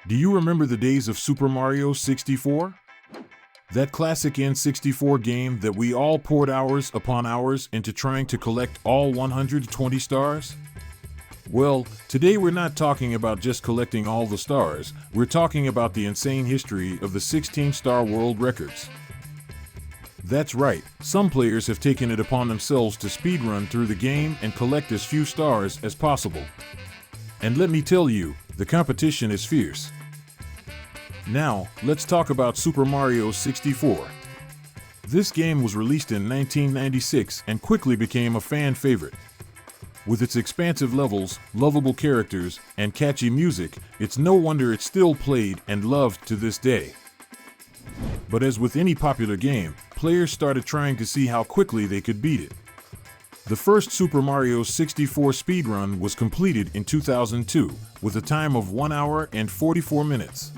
Do you remember the days of Super Mario 64? That classic N64 game that we all poured hours upon hours into trying to collect all 120 stars? Well, today we're not talking about just collecting all the stars, we're talking about the insane history of the 16-star world records. That's right, some players have taken it upon themselves to speedrun through the game and collect as few stars as possible. And let me tell you, the competition is fierce. Now, let's talk about Super Mario 64. This game was released in 1996 and quickly became a fan favorite. With its expansive levels, lovable characters, and catchy music, it's no wonder it's still played and loved to this day. But as with any popular game, players started trying to see how quickly they could beat it. The first Super Mario 64 speedrun was completed in 2002, with a time of 1 hour and 44 minutes.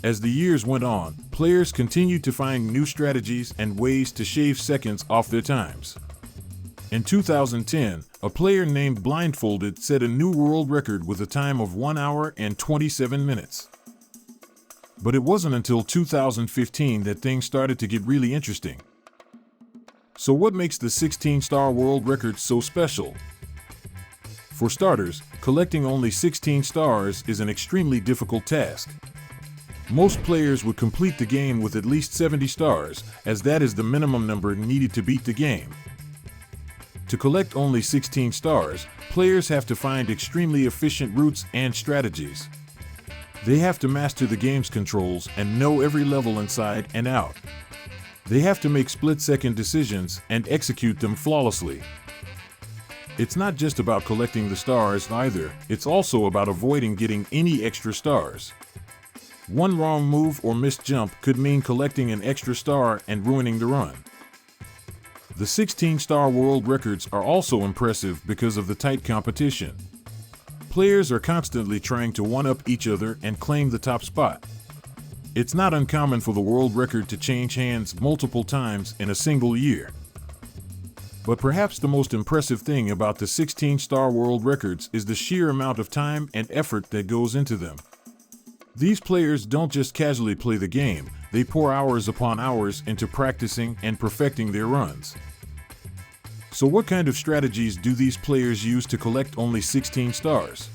As the years went on, players continued to find new strategies and ways to shave seconds off their times. In 2010, a player named Blindfolded set a new world record with a time of 1 hour and 27 minutes. But it wasn't until 2015 that things started to get really interesting. So what makes the 16-star world record so special? For starters, collecting only 16 stars is an extremely difficult task. Most players would complete the game with at least 70 stars, as that is the minimum number needed to beat the game. To collect only 16 stars, players have to find extremely efficient routes and strategies. They have to master the game's controls and know every level inside and out. They have to make split-second decisions and execute them flawlessly. It's not just about collecting the stars either, it's also about avoiding getting any extra stars. One wrong move or missed jump could mean collecting an extra star and ruining the run. The 16-star world records are also impressive because of the tight competition. Players are constantly trying to one-up each other and claim the top spot. It's not uncommon for the world record to change hands multiple times in a single year. But perhaps the most impressive thing about the 16-star world records is the sheer amount of time and effort that goes into them. These players don't just casually play the game, they pour hours upon hours into practicing and perfecting their runs. So what kind of strategies do these players use to collect only 16 stars?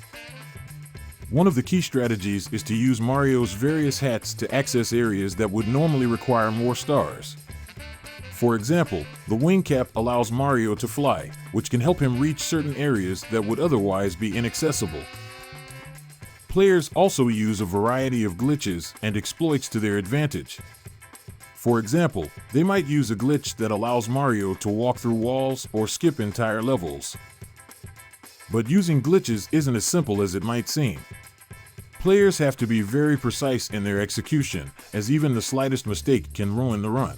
One of the key strategies is to use Mario's various hats to access areas that would normally require more stars. For example, the wing cap allows Mario to fly, which can help him reach certain areas that would otherwise be inaccessible. Players also use a variety of glitches and exploits to their advantage. For example, they might use a glitch that allows Mario to walk through walls or skip entire levels. But using glitches isn't as simple as it might seem. Players have to be very precise in their execution, as even the slightest mistake can ruin the run.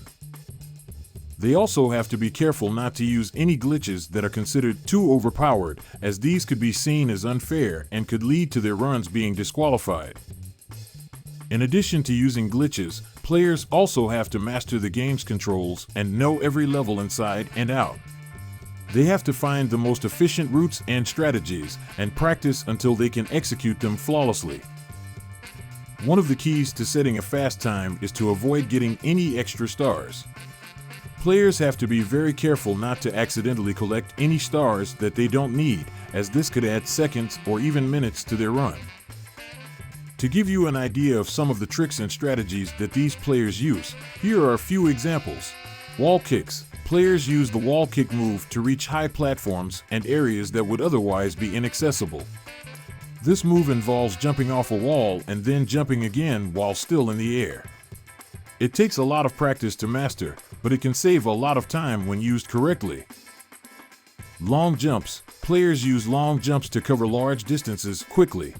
They also have to be careful not to use any glitches that are considered too overpowered, as these could be seen as unfair and could lead to their runs being disqualified. In addition to using glitches, players also have to master the game's controls and know every level inside and out. They have to find the most efficient routes and strategies and practice until they can execute them flawlessly. One of the keys to setting a fast time is to avoid getting any extra stars. Players have to be very careful not to accidentally collect any stars that they don't need, as this could add seconds or even minutes to their run. To give you an idea of some of the tricks and strategies that these players use, here are a few examples. Wall kicks. Players use the wall kick move to reach high platforms and areas that would otherwise be inaccessible. This move involves jumping off a wall and then jumping again while still in the air. It takes a lot of practice to master, but it can save a lot of time when used correctly. Long jumps. Players use long jumps to cover large distances quickly.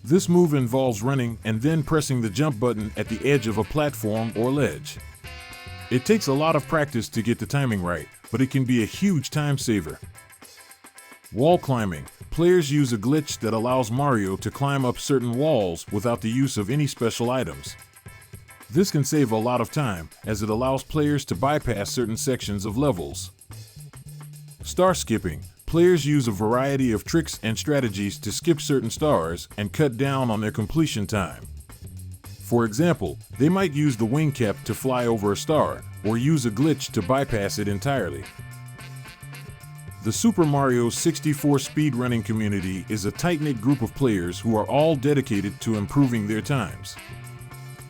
This move involves running and then pressing the jump button at the edge of a platform or ledge. It takes a lot of practice to get the timing right, but it can be a huge time saver. Wall climbing. Players use a glitch that allows Mario to climb up certain walls without the use of any special items. This can save a lot of time, as it allows players to bypass certain sections of levels. Star skipping. players use a variety of tricks and strategies to skip certain stars and cut down on their completion time. For example, they might use the wing cap to fly over a star, or use a glitch to bypass it entirely. The Super Mario 64 speedrunning community is a tight-knit group of players who are all dedicated to improving their times.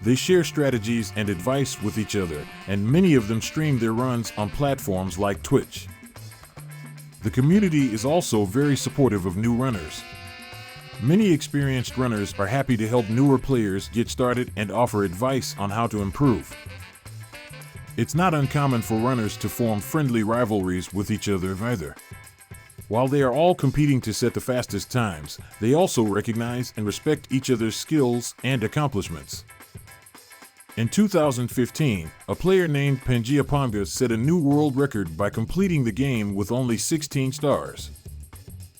They share strategies and advice with each other, and many of them stream their runs on platforms like Twitch. The community is also very supportive of new runners. Many experienced runners are happy to help newer players get started and offer advice on how to improve. It's not uncommon for runners to form friendly rivalries with each other either. While they are all competing to set the fastest times, they also recognize and respect each other's skills and accomplishments. In 2015, a player named Pangaea set a new world record by completing the game with only 16 stars.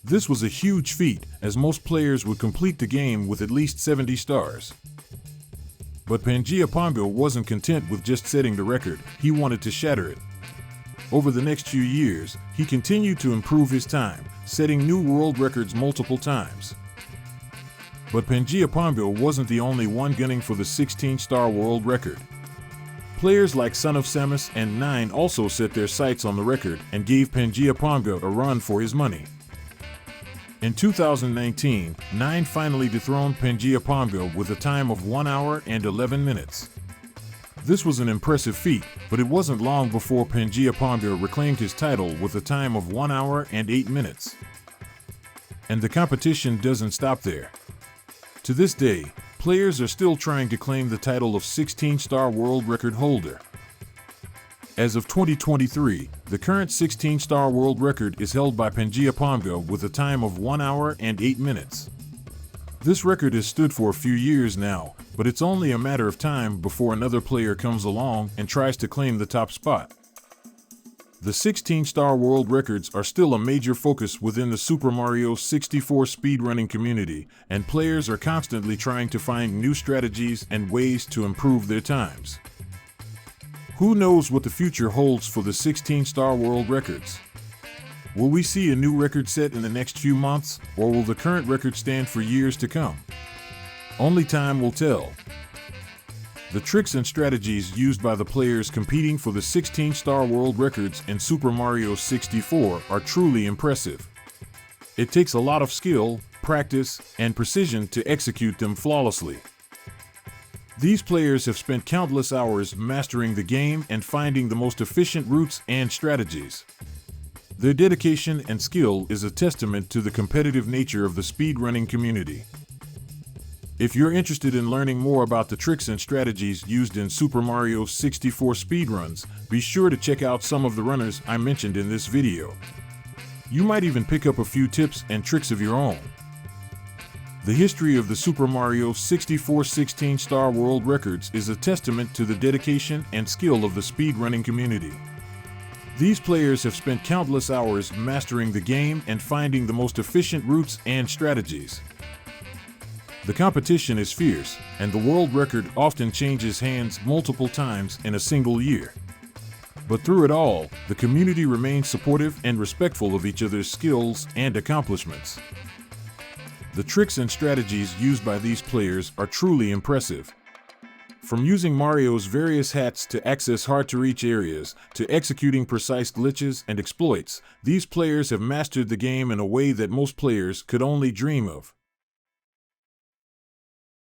This was a huge feat, as most players would complete the game with at least 70 stars. But Pangaea wasn't content with just setting the record, he wanted to shatter it. Over the next few years, he continued to improve his time, setting new world records multiple times. But Pangaea wasn't the only one gunning for the 16-star world record. Players like Son of Samus and Nine also set their sights on the record and gave Pangaea a run for his money. In 2019, Nine finally dethroned Pangaea with a time of 1 hour and 11 minutes. This was an impressive feat, but it wasn't long before Pangaea reclaimed his title with a time of 1 hour and 8 minutes. And the competition doesn't stop there. To this day, players are still trying to claim the title of 16-star world record holder. As of 2023, the current 16-star world record is held by Pangaea with a time of 1 hour and 8 minutes. This record has stood for a few years now, but it's only a matter of time before another player comes along and tries to claim the top spot. The 16-star world records are still a major focus within the Super Mario 64 speedrunning community, and players are constantly trying to find new strategies and ways to improve their times. Who knows what the future holds for the 16-star world records? Will we see a new record set in the next few months, or will the current record stand for years to come? Only time will tell. The tricks and strategies used by the players competing for the 16-star world records in Super Mario 64 are truly impressive. It takes a lot of skill, practice, and precision to execute them flawlessly. These players have spent countless hours mastering the game and finding the most efficient routes and strategies. Their dedication and skill is a testament to the competitive nature of the speedrunning community. If you're interested in learning more about the tricks and strategies used in Super Mario 64 speedruns, be sure to check out some of the runners I mentioned in this video. You might even pick up a few tips and tricks of your own. The history of the Super Mario 64 16-star world records is a testament to the dedication and skill of the speedrunning community. These players have spent countless hours mastering the game and finding the most efficient routes and strategies. The competition is fierce, and the world record often changes hands multiple times in a single year. But through it all, the community remains supportive and respectful of each other's skills and accomplishments. The tricks and strategies used by these players are truly impressive. From using Mario's various hats to access hard-to-reach areas, to executing precise glitches and exploits, these players have mastered the game in a way that most players could only dream of.